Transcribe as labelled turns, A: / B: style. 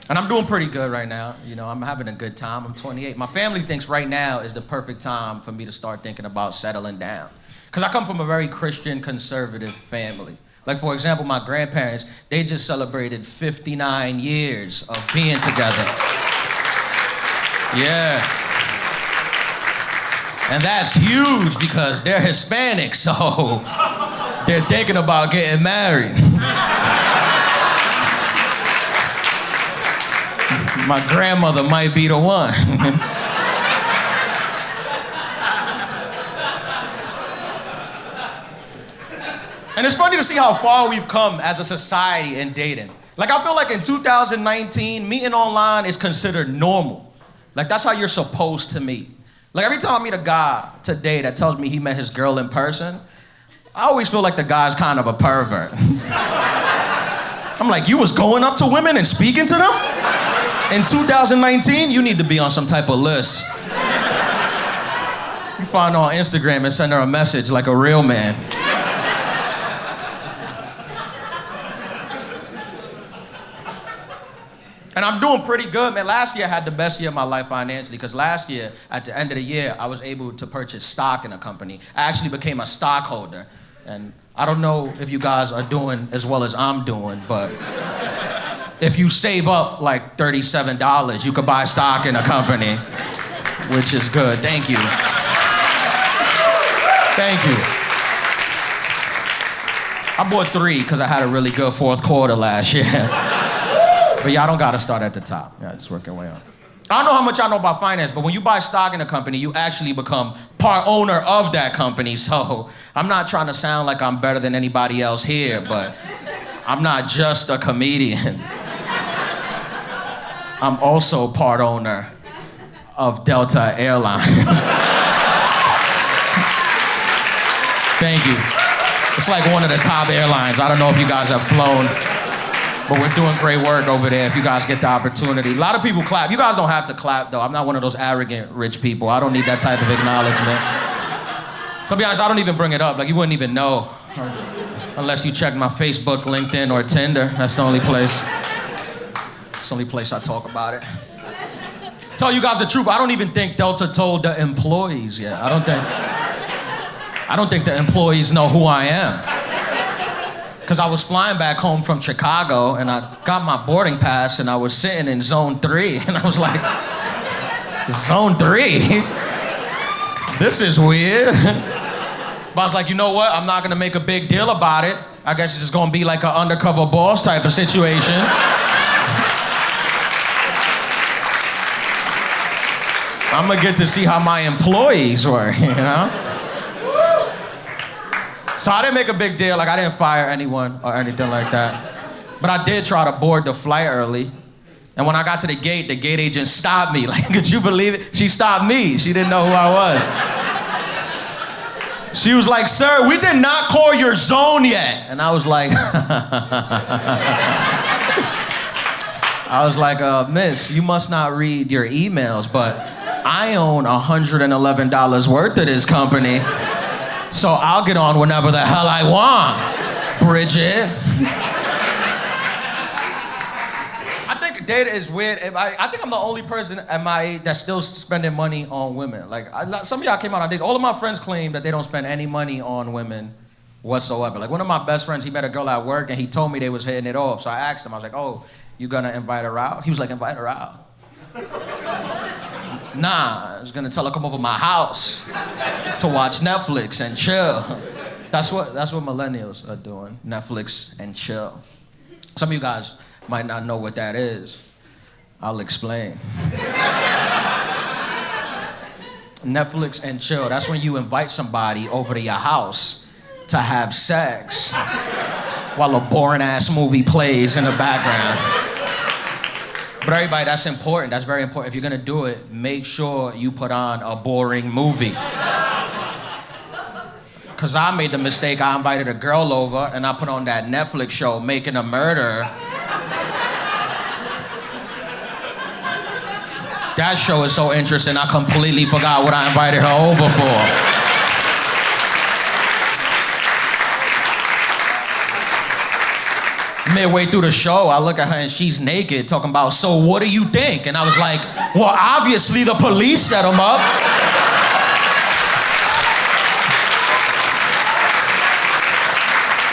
A: And I'm doing pretty good right now. You know, I'm having a good time. I'm 28. My family thinks right now is the perfect time for me to start thinking about settling down. Because I come from a very Christian, conservative family. Like, for example, my grandparents, they just celebrated 59 years of being together. Yeah. And that's huge because they're Hispanic, so they're thinking about getting married. My grandmother might be the one. And it's funny to see how far we've come as a society in dating. Like, I feel like in 2019, meeting online is considered normal. Like, that's how you're supposed to meet. Like, every time I meet a guy today that tells me he met his girl in person, I always feel like the guy's kind of a pervert. I'm like, you was going up to women and speaking to them? In 2019, you need to be on some type of list. You find her on Instagram and send her a message like a real man. And I'm doing pretty good, man. Last year I had the best year of my life financially because last year, at the end of the year, I was able to purchase stock in a company. I actually became a stockholder. And I don't know if you guys are doing as well as I'm doing, but if you save up like $37, you could buy stock in a company, which is good. Thank you. Thank you. I bought 3 because I had a really good fourth quarter last year. But y'all don't gotta start at the top. Yeah, just work your way up. I don't know how much y'all know about finance, but when you buy stock in a company, you actually become part owner of that company. So I'm not trying to sound like I'm better than anybody else here, but I'm not just a comedian. I'm also part owner of Delta Airlines. Thank you. It's like one of the top airlines. I don't know if you guys have flown, but we're doing great work over there if you guys get the opportunity. A lot of people clap. You guys don't have to clap, though. I'm not one of those arrogant rich people. I don't need that type of acknowledgement. To be honest, I don't even bring it up. Like, you wouldn't even know. Unless you check my Facebook, LinkedIn, or Tinder. That's the only place. It's the only place I talk about it. Tell you guys the truth, I don't even think Delta told the employees yet. I don't think the employees know who I am. Because I was flying back home from Chicago and I got my boarding pass and I was sitting in zone 3 and I was like, zone 3? This is weird. But I was like, you know what? I'm not gonna make a big deal about it. I guess it's just gonna be like an undercover boss type of situation. I'm gonna get to see how my employees were, you know? So I didn't make a big deal, like I didn't fire anyone or anything like that. But I did try to board the flight early. And when I got to the gate agent stopped me. Like, could you believe it? She stopped me. She didn't know who I was. She was like, sir, we did not call your zone yet. And I was like, miss, you must not read your emails, but I own $111 worth of this company. So I'll get on whenever the hell I want, Bridget. I think data is weird. I think I'm the only person at my age that's still spending money on women. Like, some of y'all came out on dates. All of my friends claim that they don't spend any money on women whatsoever. Like, one of my best friends, he met a girl at work and he told me they was hitting it off. So I asked him, I was like, oh, you gonna invite her out? He was like, invite her out? Nah, I was gonna tell her come over to my house to watch Netflix and chill. That's what millennials are doing, Netflix and chill. Some of you guys might not know what that is. I'll explain. Netflix and chill, that's when you invite somebody over to your house to have sex while a boring ass movie plays in the background. But everybody, that's important. That's very important. If you're gonna do it, make sure you put on a boring movie. Cause I made the mistake, I invited a girl over and I put on that Netflix show, Making a Murderer. That show is so interesting, I completely forgot what I invited her over for. midway through the show, I look at her and she's naked talking about, so what do you think? And I was like, well, obviously the police set him up.